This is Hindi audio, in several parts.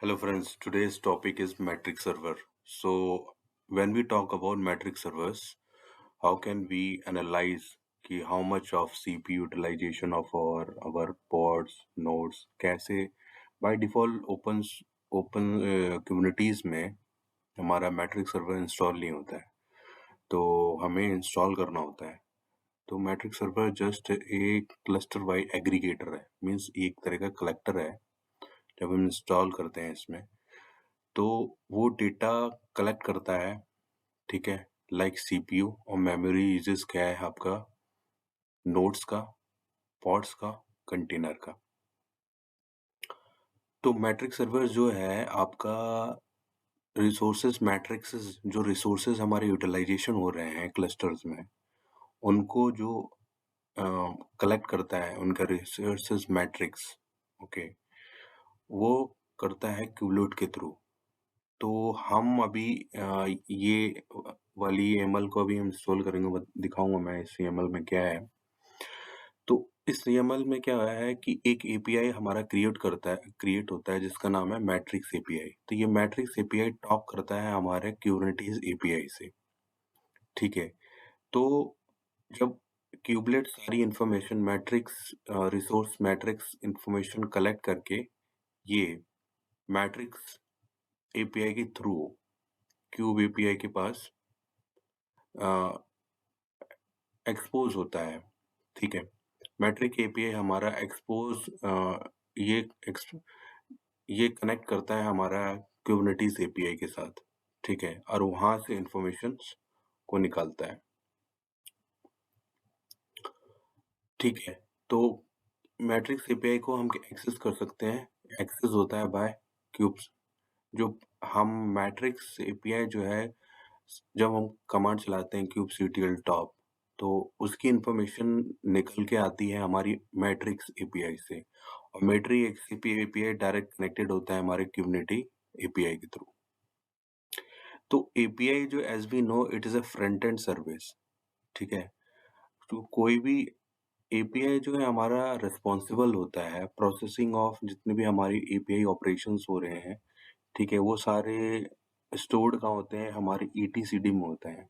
Hello friends, today's topic is metric server. So when we talk about metric servers, how can we analyze how much of CPU utilization of our pods, nodes, कैसे by default open communities में हमारा metric server इंस्टॉल नहीं होता है, तो हमें इंस्टॉल करना होता है। तो metric server जस्ट एक क्लस्टर वाइज एग्रीगेटर है, मीन्स एक तरह का कलेक्टर है। जब हम इंस्टॉल करते हैं इसमें तो वो डेटा कलेक्ट करता है, ठीक है, लाइक सीपीयू और मेमोरी यूजेस क्या है आपका, नोड्स का, पॉड्स का, कंटेनर का। तो मैट्रिक सर्वर जो है आपका रिसोर्सेज मैट्रिक्स, जो रिसोर्सेज हमारे यूटिलाइजेशन हो रहे हैं क्लस्टर्स में, उनको जो कलेक्ट करता है, उनका रिसोर्सेज मैट्रिक्स, ओके, वो करता है क्यूबलेट के थ्रू। तो हम अभी ये वाली एमएल को अभी हम इंस्टॉल करेंगे, दिखाऊंगा मैं इस एमएल में क्या है। तो इस एमएल में क्या है कि एक एपीआई हमारा क्रिएट होता है जिसका नाम है मैट्रिक्स एपीआई। तो ये मैट्रिक्स एपीआई टॉक करता है हमारे क्यूबरनेटीज एपीआई से, ठीक है। तो जब क्यूबलेट सारी information matrix resource matrix information collect करके ये मैट्रिक्स एपीआई के थ्रू क्यूब एपीआई के पास एक्सपोज होता है, ठीक है। मैट्रिक एपीआई हमारा एक्सपोज ये एक्स- ये कनेक्ट करता है हमारा क्यूबरनेटीज एपीआई के साथ, ठीक है, और वहां से इंफॉर्मेशन को निकालता है, ठीक है। तो मैट्रिक्स एपीआई को हम एक्सेस कर सकते हैं, एक्सेस होता है बाय क्यूब्स। जो हम मैट्रिक्स एपीआई जो है, जब हम कमांड चलाते हैं kubectl टॉप, तो उसकी इंफॉर्मेशन निकल के आती है हमारी मैट्रिक्स एपीआई से, और मैट्रिक्स एपीआई डायरेक्ट कनेक्टेड होता है हमारे क्यूबनिटी एपीआई के थ्रू। तो एपीआई जो as we know it is a front end service, ठीक है। तो कोई भी एपीआई जो है हमारा रिस्पॉन्सिबल होता है प्रोसेसिंग ऑफ जितने भी हमारी एपीआई ऑपरेशंस हो रहे हैं, ठीक है, वो सारे स्टोर्ड कहाँ होते हैं, हमारे ईटीसीडी में होते हैं।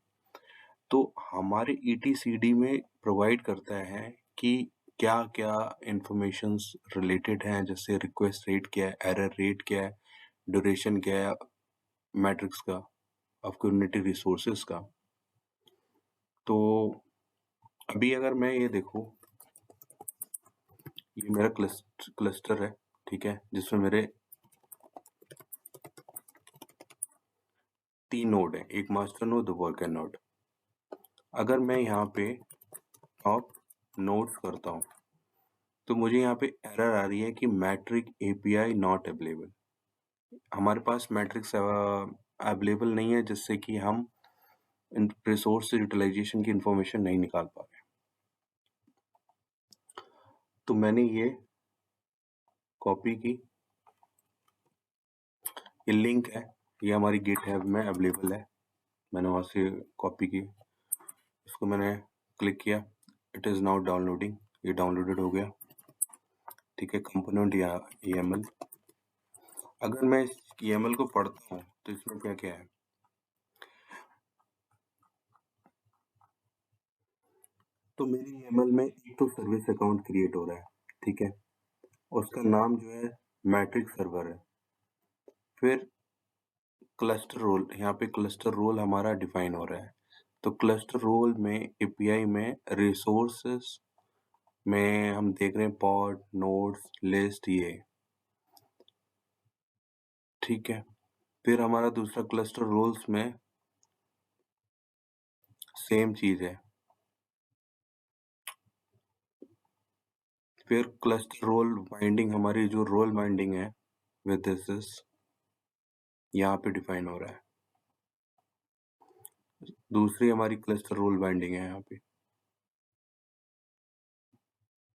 तो हमारे ईटीसीडी में प्रोवाइड करता है कि क्या-क्या इन्फॉर्मेशंस रिलेटेड हैं, जैसे रिक्वेस्ट रेट क्या है, एरर रेट क्या है, ड्यूरेशन क्या है मैट्रिक्स का, ऑफ कम्युनिटी रिसोर्सेज का। तो अभी अगर मैं ये देखूं, ये मेरा क्लस्टर है, ठीक है, जिसमें मेरे 3 नोड हैं, एक मास्टर नोड, 2 वर्कर नोड। अगर मैं यहाँ पे टॉप नोड्स करता हूँ, तो मुझे यहाँ पे एरर आ रही है कि मैट्रिक एपीआई नॉट अवेलेबल। हमारे पास मैट्रिक्स अवेलेबल नहीं है, जिससे कि हम रिसोर्स यूटिलाइजेशन की इंफॉर्मेशन नहीं निकाल पा रहे। तो मैंने ये कॉपी की, ये लिंक है, ये हमारी गिटहब में अवेलेबल है, मैंने वहां से कॉपी की, इसको मैंने क्लिक किया, इट इज नाउ डाउनलोडिंग, ये डाउनलोडेड हो गया, ठीक है। कंपोनेंट या ईएमएल, अगर मैं इस ईएमएल को पढ़ता हूँ तो इसमें क्या क्या है। तो मेरी ईएमएल में एक तो सर्विस अकाउंट क्रिएट हो रहा है, ठीक है, उसका नाम जो है मैट्रिक सर्वर है। फिर क्लस्टर रोल, यहाँ पे क्लस्टर रोल हमारा डिफाइन हो रहा है। तो क्लस्टर रोल में एपीआई में रिसोर्सेस में हम देख रहे हैं पॉड, नोड्स, लिस्ट, ये, ठीक है। फिर हमारा दूसरा क्लस्टर रोल्स में सेम चीज है। फिर क्लस्टर रोल बाइंडिंग, हमारी जो रोल बाइंडिंग है विद दिस इज यहाँ पे डिफाइन हो रहा है। दूसरी हमारी क्लस्टर रोल बाइंडिंग है यहाँ पे,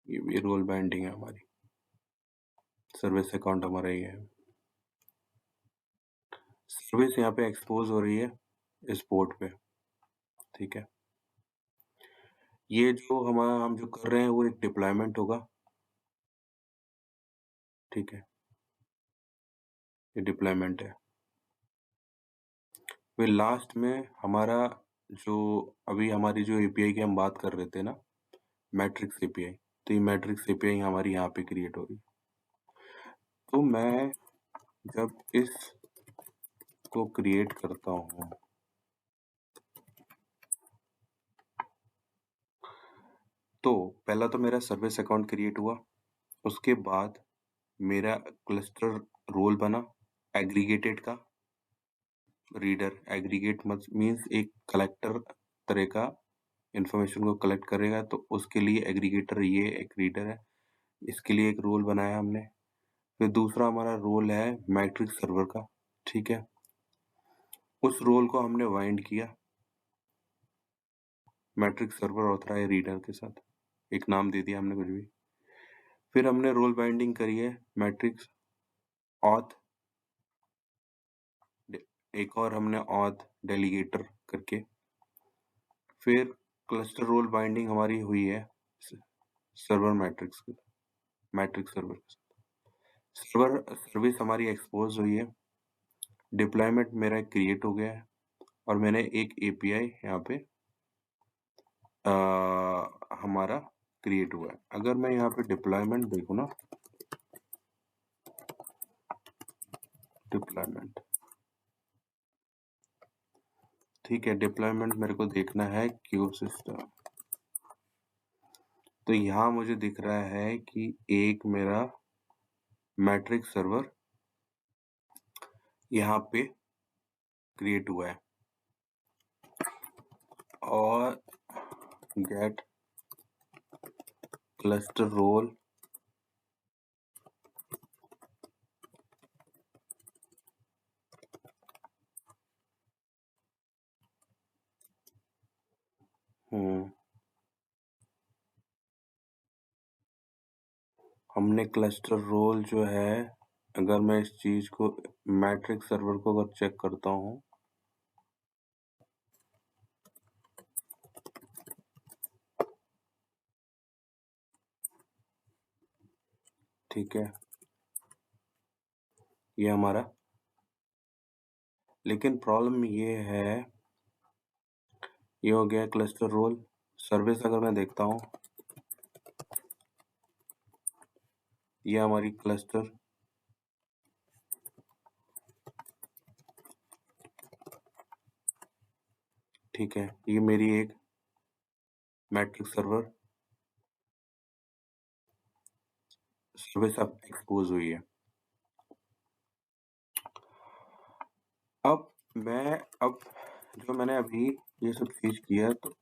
ये भी रोल बाइंडिंग है हमारी। सर्विस अकाउंट हमारा ये है, सर्विस यहाँ पे एक्सपोज हो रही है इस पोर्ट पे, ठीक है। ये जो हम जो कर रहे हैं वो एक डिप्लॉयमेंट होगा, ठीक है। ये डिप्लॉयमेंट है। फिर लास्ट में हमारा जो अभी हमारी जो एपीआई की हम बात कर रहे थे ना, मैट्रिक्स एपीआई, तो ये मैट्रिक्स एपीआई हमारी यहाँ पे क्रिएट हो रही है। तो मैं जब इसको क्रिएट करता हूँ, तो पहला तो मेरा सर्विस अकाउंट क्रिएट हुआ, उसके बाद मेरा क्लस्टर रोल बना एग्रीगेटेड का। रीडर एग्रीगेट मत मीन्स एक कलेक्टर तरह का इंफॉर्मेशन को कलेक्ट करेगा, तो उसके लिए एग्रीगेटर ये एक रीडर है, इसके लिए एक रोल बनाया हमने। फिर दूसरा हमारा रोल है मैट्रिक्स सर्वर का, ठीक है। उस रोल को हमने वाइंड किया मैट्रिक्स सर्वर ऑथराइज रीडर के साथ, एक नाम दे दिया हमने कुछ भी। फिर हमने रोल बाइंडिंग करी है मैट्रिक्स ऑथ, एक और हमने ऑथ डेलीगेटर करके। फिर क्लस्टर रोल बाइंडिंग हमारी हुई है सर्वर मैट्रिक्स के, मैट्रिक्स सर्वर के साथ। सर्वर सर्विस हमारी एक्सपोज हुई है, डिप्लॉयमेंट मेरा क्रिएट हो गया है, और मैंने एक एपीआई यहाँ पे हमारा क्रिएट हुआ है। अगर मैं यहाँ पे डिप्लॉयमेंट देखूँ ना, डिप्लॉयमेंट, ठीक है, डिप्लॉयमेंट मेरे को देखना है क्यूब सिस्टम। तो यहाँ मुझे दिख रहा है कि एक मेरा मैट्रिक्स सर्वर यहाँ पे क्रिएट हुआ है, और गेट क्लस्टर रोल हमने क्लस्टर रोल जो है, अगर मैं इस चीज को मैट्रिक्स सर्वर को अगर चेक करता हूँ, ठीक है, ये हमारा, लेकिन प्रॉब्लम ये है, ये हो गया क्लस्टर रोल। सर्विस अगर मैं देखता हूँ, ये हमारी क्लस्टर, ठीक है, ये मेरी एक मैट्रिक्स सर्वर सर्विस अब एक्सपोज हुई है। अब जो मैंने अभी ये सब चीज किया, तो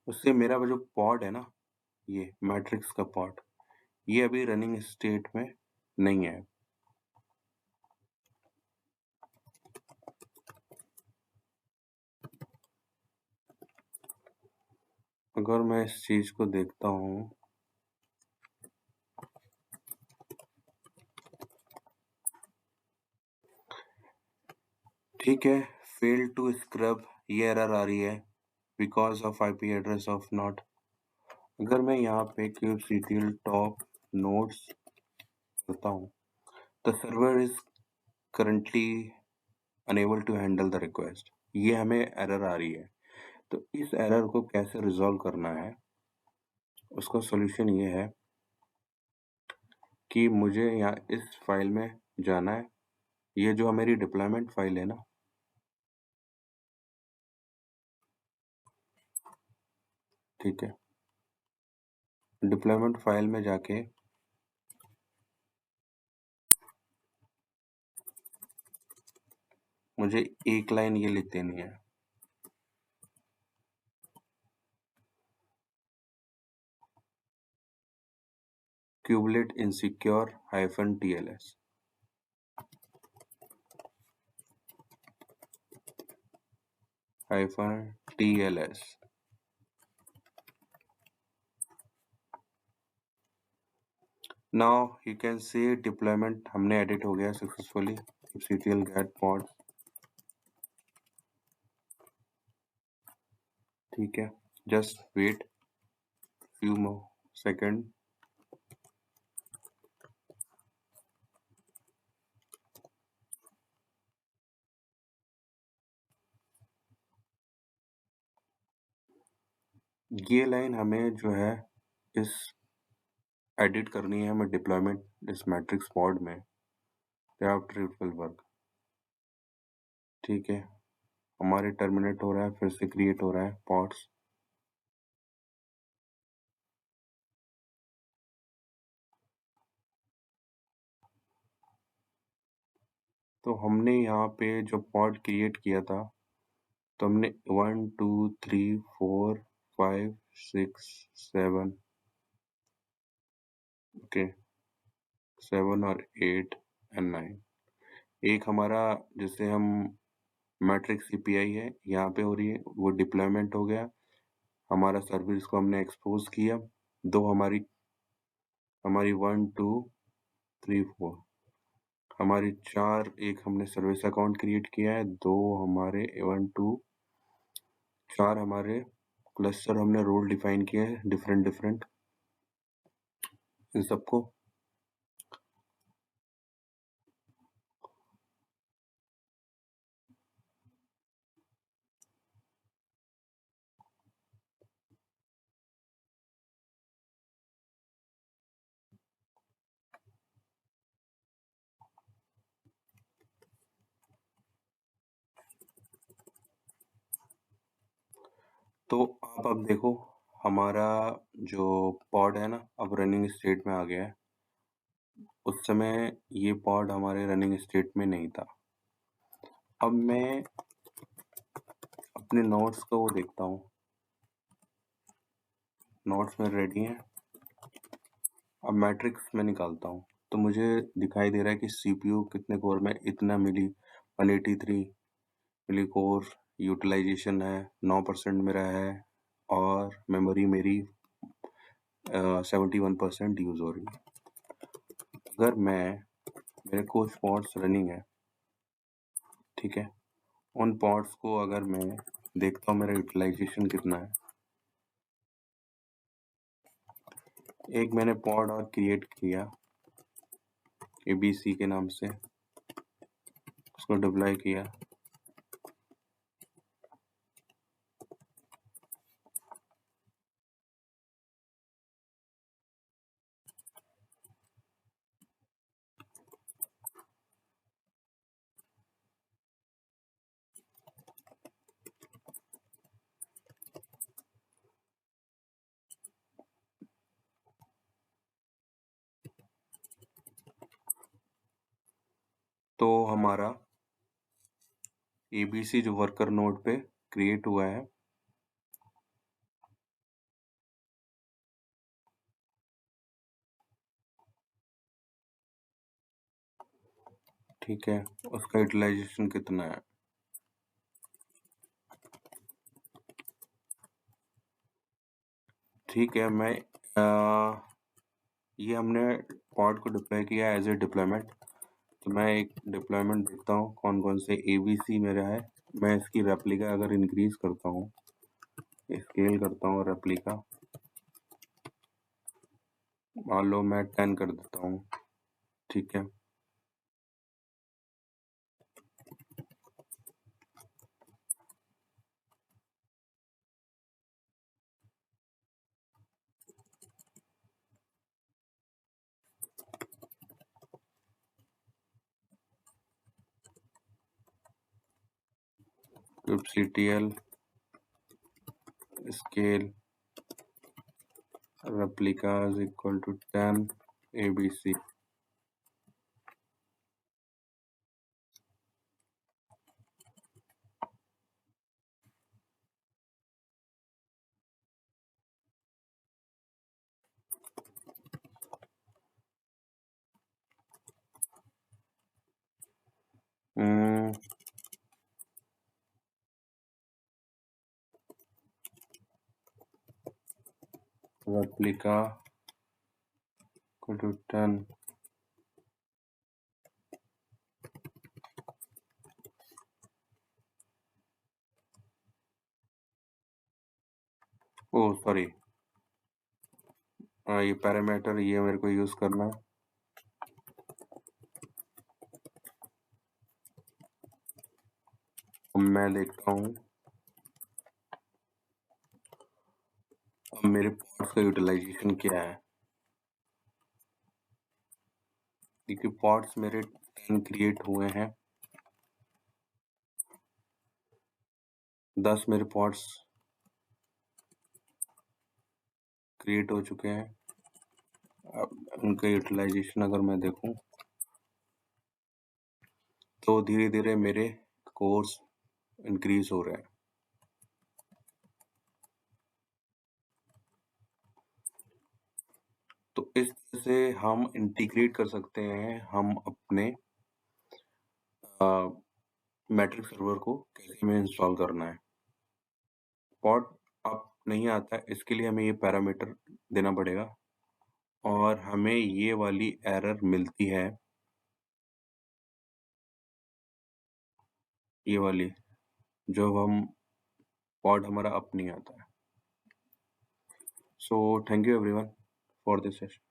उससे मेरा जो पॉड है ना, ये मैट्रिक्स का पॉड, ये अभी रनिंग स्टेट में नहीं है। अगर मैं इस चीज को देखता हूँ, ठीक है, फेल टू स्क्रब, ये एरर आ रही है because of IP address of not. अगर मैं यहाँ पे kubectl टॉप नोड्स करता हूँ, the server is currently unable to handle the request, ये हमें एरर आ रही है। तो इस एरर को कैसे रिजॉल्व करना है, उसका सॉल्यूशन ये है कि मुझे यहाँ इस फाइल में जाना है, ये जो मेरी डिप्लॉयमेंट फाइल है ना, ठीक है, डिप्लॉयमेंट फाइल में जाके मुझे एक लाइन ये लिख देनी है, kubelet insecure -tls। -tls। Now you can see deployment हमने एडिट हो गया सक्सेसफुली, kubectl get pod, ठीक है, just wait few more second. ये लाइन हमें जो है इस एडिट करनी है हमें डिप्लॉयमेंट इस मैट्रिक्स पॉड में after it will work। ठीक है, हमारे टर्मिनेट हो रहा है, फिर से क्रिएट हो रहा है पॉड्स। तो हमने यहाँ पे जो पॉड क्रिएट किया था, तो हमने 1 2 3 4 5 6 7 ओके 7 और 8 एंड 9। एक हमारा जिसे हम मैट्रिक्स सीपीआई है यहाँ पे हो रही है, वो डिप्लॉयमेंट हो गया। हमारा सर्विस को हमने एक्सपोज किया। दो हमारी हमारी 1 2 3 4 हमारी चार, एक हमने सर्विस अकाउंट क्रिएट किया है, दो हमारे 1 2 चार हमारे क्लस्टर हमने रोल डिफाइन किए हैं डिफरेंट डिफरेंट इन सबको। तो आप अब देखो हमारा जो पॉड है ना अब रनिंग स्टेट में आ गया है। उस समय ये पॉड हमारे रनिंग स्टेट में नहीं था। अब मैं अपने नोट्स को वो देखता हूँ, नोट्स में रेडी हैं। अब मैट्रिक्स में निकालता हूँ तो मुझे दिखाई दे रहा है कि सीपीयू कितने कोर में इतना मिली 183 मिली कोर यूटिलाइजेशन है, 9% मेरा है और मेमोरी मेरी 71% यूज हो रही है। अगर मेरे कुछ पॉड्स रनिंग है, ठीक है, उन पॉड्स को अगर मैं देखता हूँ मेरा यूटिलाइजेशन कितना है। एक मैंने पॉड और क्रिएट किया ABC के नाम से, उसको डिप्लॉय किया। तो हमारा ABC जो वर्कर नोड पे क्रिएट हुआ है, ठीक है, उसका यूटिलाइजेशन कितना है। ठीक है, ये हमने पॉड को डिप्लॉय किया एज ए डिप्लॉयमेंट। तो मैं एक डिप्लॉयमेंट देखता हूँ कौन कौन से ABC मेरा है। मैं इसकी रेप्लिका अगर इंक्रीज करता हूँ, स्केल करता हूँ रेप्लिका, मान लो मैं 10 कर देता हूँ, ठीक है। kubectl scale replica is equal to 10 ABC। replica equal to 10 oh sorry, ये पैरामीटर ये मेरे को यूज करना है। अब मैं देखता हूँ मेरे पॉड्स का यूटिलाइजेशन क्या है। देखिए पॉड्स मेरे 10 क्रिएट हुए हैं, 10 मेरे पॉड्स क्रिएट हो चुके हैं। अब उनका यूटिलाइजेशन अगर मैं देखूं तो धीरे धीरे मेरे कोर्स इंक्रीज हो रहे हैं। तो इस तरह से हम इंटीग्रेट कर सकते हैं हम अपने मैट्रिक सर्वर को कैसे हमें इंस्टॉल करना है। पॉड अब नहीं आता है, इसके लिए हमें ये पैरामीटर देना पड़ेगा और हमें ये वाली एरर मिलती है, ये वाली, जब हम पॉड हमारा अप नहीं आता है। So thank you everyone for this session.